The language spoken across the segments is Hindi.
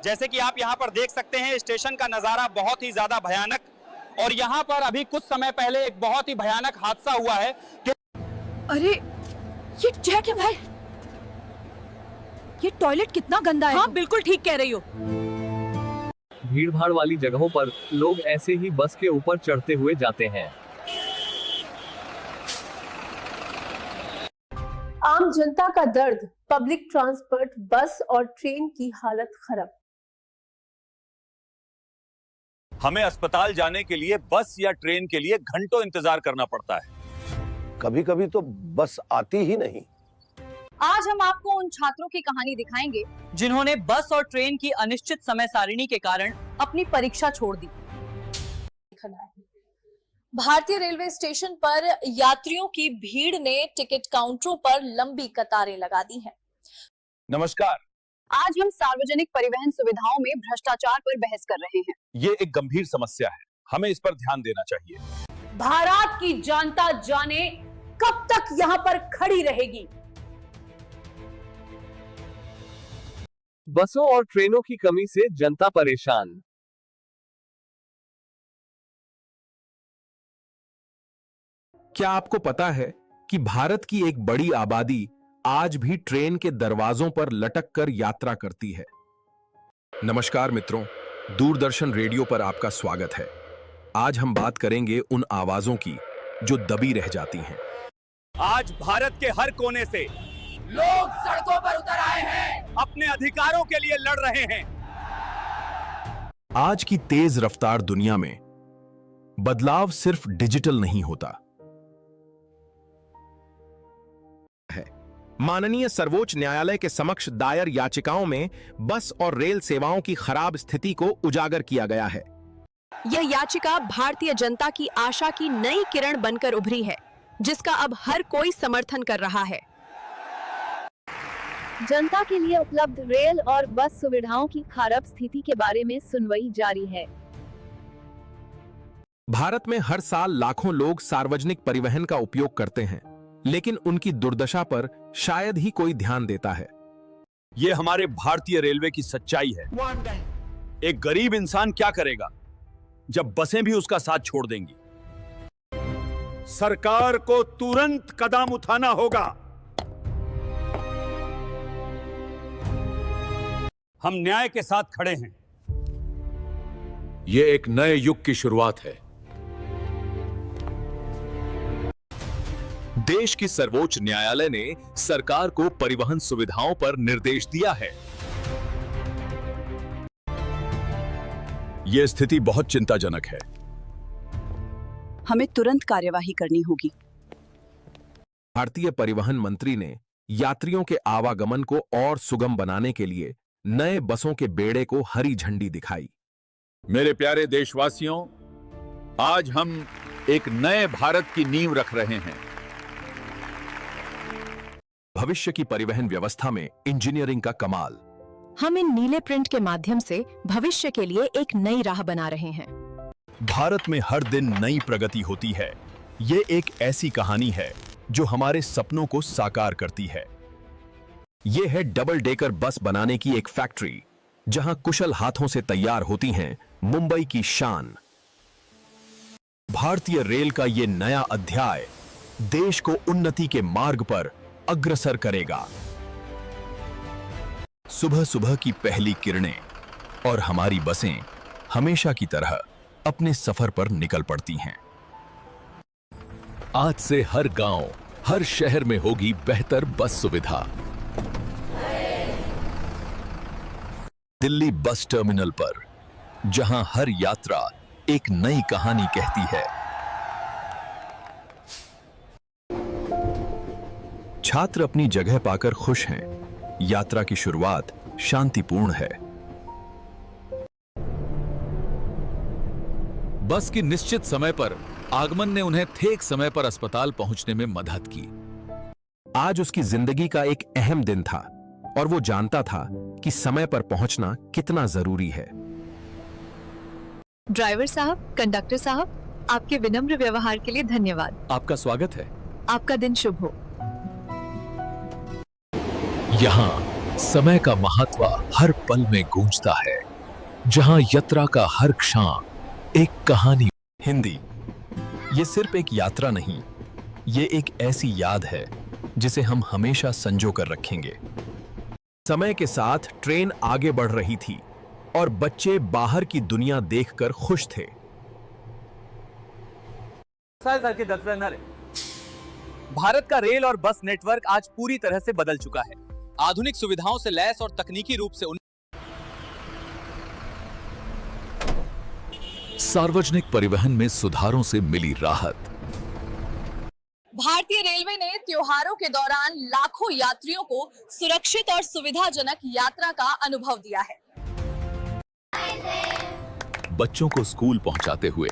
जैसे कि आप यहाँ पर देख सकते हैं, स्टेशन का नजारा बहुत ही ज्यादा भयानक, और यहाँ पर अभी कुछ समय पहले एक बहुत ही भयानक हादसा हुआ है कि अरे ये जैक है भाई, ये टॉयलेट कितना गंदा है। हाँ बिल्कुल ठीक कह रही हो। भीड़ भाड़ वाली जगहों पर लोग ऐसे ही बस के ऊपर चढ़ते हुए जाते हैं। आम जनता का दर्द, पब्लिक ट्रांसपोर्ट, बस और ट्रेन की हालत खराब। हमें अस्पताल जाने के लिए बस या ट्रेन के लिए घंटों इंतजार करना पड़ता है। कभी कभी तो बस आती ही नहीं। आज हम आपको उन छात्रों की कहानी दिखाएंगे जिन्होंने बस और ट्रेन की अनिश्चित समय सारिणी के कारण अपनी परीक्षा छोड़ दी। भारतीय रेलवे स्टेशन पर यात्रियों की भीड़ ने टिकट काउंटरों पर लंबी कतारें लगा दी हैं। नमस्कार, आज हम सार्वजनिक परिवहन सुविधाओं में भ्रष्टाचार पर बहस कर रहे हैं। ये एक गंभीर समस्या है, हमें इस पर ध्यान देना चाहिए। भारत की जनता जाने कब तक यहाँ पर खड़ी रहेगी। बसों और ट्रेनों की कमी से जनता परेशान। क्या आपको पता है कि भारत की एक बड़ी आबादी आज भी ट्रेन के दरवाजों पर लटक कर यात्रा करती है। नमस्कार मित्रों, दूरदर्शन रेडियो पर आपका स्वागत है। आज हम बात करेंगे उन आवाजों की जो दबी रह जाती हैं। आज भारत के हर कोने से लोग सड़कों पर उतर आए हैं, अपने अधिकारों के लिए लड़ रहे हैं। आज की तेज रफ्तार दुनिया में बदलाव सिर्फ डिजिटल नहीं होता है। माननीय सर्वोच्च न्यायालय के समक्ष दायर याचिकाओं में बस और रेल सेवाओं की खराब स्थिति को उजागर किया गया है। यह याचिका भारतीय जनता की आशा की नई किरण बनकर उभरी है, जिसका अब हर कोई समर्थन कर रहा है। जनता के लिए उपलब्ध रेल और बस सुविधाओं की खराब स्थिति के बारे में सुनवाई जारी है। भारत में हर साल लाखों लोग सार्वजनिक परिवहन का उपयोग करते हैं, लेकिन उनकी दुर्दशा पर शायद ही कोई ध्यान देता है। ये हमारे भारतीय रेलवे की सच्चाई है। एक गरीब इंसान क्या करेगा जब बसें भी उसका साथ छोड़ देंगी। सरकार को तुरंत कदम उठाना होगा। हम न्याय के साथ खड़े हैं। ये एक नए युग की शुरुआत है। देश की सर्वोच्च न्यायालय ने सरकार को परिवहन सुविधाओं पर निर्देश दिया है। यह स्थिति बहुत चिंताजनक है। हमें तुरंत कार्यवाही करनी होगी। भारतीय परिवहन मंत्री ने यात्रियों के आवागमन को और सुगम बनाने के लिए नए बसों के बेड़े को हरी झंडी दिखाई। मेरे प्यारे देशवासियों, आज हम एक नए भारत की नींव रख रहे हैं। भविष्य की परिवहन व्यवस्था में इंजीनियरिंग का कमाल। हम इन नीले प्रिंट के माध्यम से भविष्य के लिए एक नई राह बना रहे हैं। भारत में हर दिन नई प्रगति होती है। ये एक ऐसी कहानी है जो हमारे सपनों को साकार करती है। ये है डबल डेकर बस बनाने की एक फैक्ट्री, जहां कुशल हाथों से तैयार होती हैं मुंबई की शान। भारतीय रेल का ये नया अध्याय देश को उन्नति के मार्ग पर अग्रसर करेगा। सुबह सुबह की पहली किरणें और हमारी बसें हमेशा की तरह अपने सफर पर निकल पड़ती हैं। आज से हर गांव, हर शहर में होगी बेहतर बस सुविधा। दिल्ली बस टर्मिनल पर, जहां हर यात्रा एक नई कहानी कहती है। छात्र अपनी जगह पाकर खुश हैं। यात्रा की शुरुआत शांतिपूर्ण है। बस की निश्चित समय पर आगमन ने उन्हें ठीक समय पर अस्पताल पहुंचने में मदद की। आज उसकी जिंदगी का एक अहम दिन था और वो जानता था कि समय पर पहुंचना कितना जरूरी है। ड्राइवर साहब, कंडक्टर साहब, आपके विनम्र व्यवहार के लिए धन्यवाद। आपका स्वागत है। आपका दिन शुभ हो। यहां समय का महत्व हर पल में गूंजता है, जहां यात्रा का हर क्षण एक कहानी। हिंदी, ये सिर्फ एक यात्रा नहीं, ये एक ऐसी याद है जिसे हम हमेशा संजो कर रखेंगे। समय के साथ ट्रेन आगे बढ़ रही थी और बच्चे बाहर की दुनिया देखकर खुश थे। भारत का रेल और बस नेटवर्क आज पूरी तरह से बदल चुका है। आधुनिक सुविधाओं से लैस और तकनीकी रूप से सार्वजनिक परिवहन में सुधारों से मिली राहत। भारतीय रेलवे ने त्योहारों के दौरान लाखों यात्रियों को सुरक्षित और सुविधाजनक यात्रा का अनुभव दिया है। बच्चों को स्कूल पहुंचाते हुए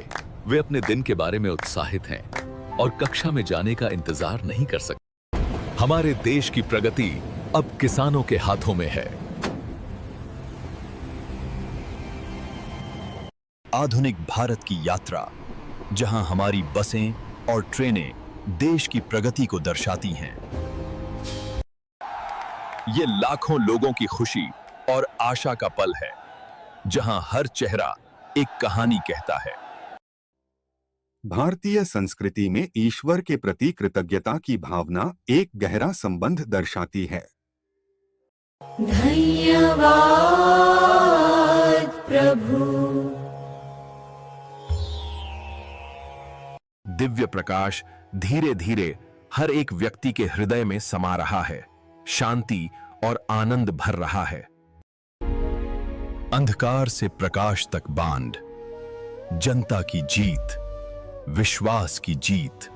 वे अपने दिन के बारे में उत्साहित हैं और कक्षा में जाने का इंतजार नहीं कर सकते। हमारे देश की प्रगति अब किसानों के हाथों में है। आधुनिक भारत की यात्रा, जहां हमारी बसें और ट्रेनें देश की प्रगति को दर्शाती हैं। ये लाखों लोगों की खुशी और आशा का पल है, जहां हर चेहरा एक कहानी कहता है। भारतीय संस्कृति में ईश्वर के प्रति कृतज्ञता की भावना एक गहरा संबंध दर्शाती है। धन्यवाद प्रभु। दिव्य प्रकाश धीरे धीरे हर एक व्यक्ति के हृदय में समा रहा है, शांति और आनंद भर रहा है। अंधकार से प्रकाश तक बांध, जनता की जीत, विश्वास की जीत।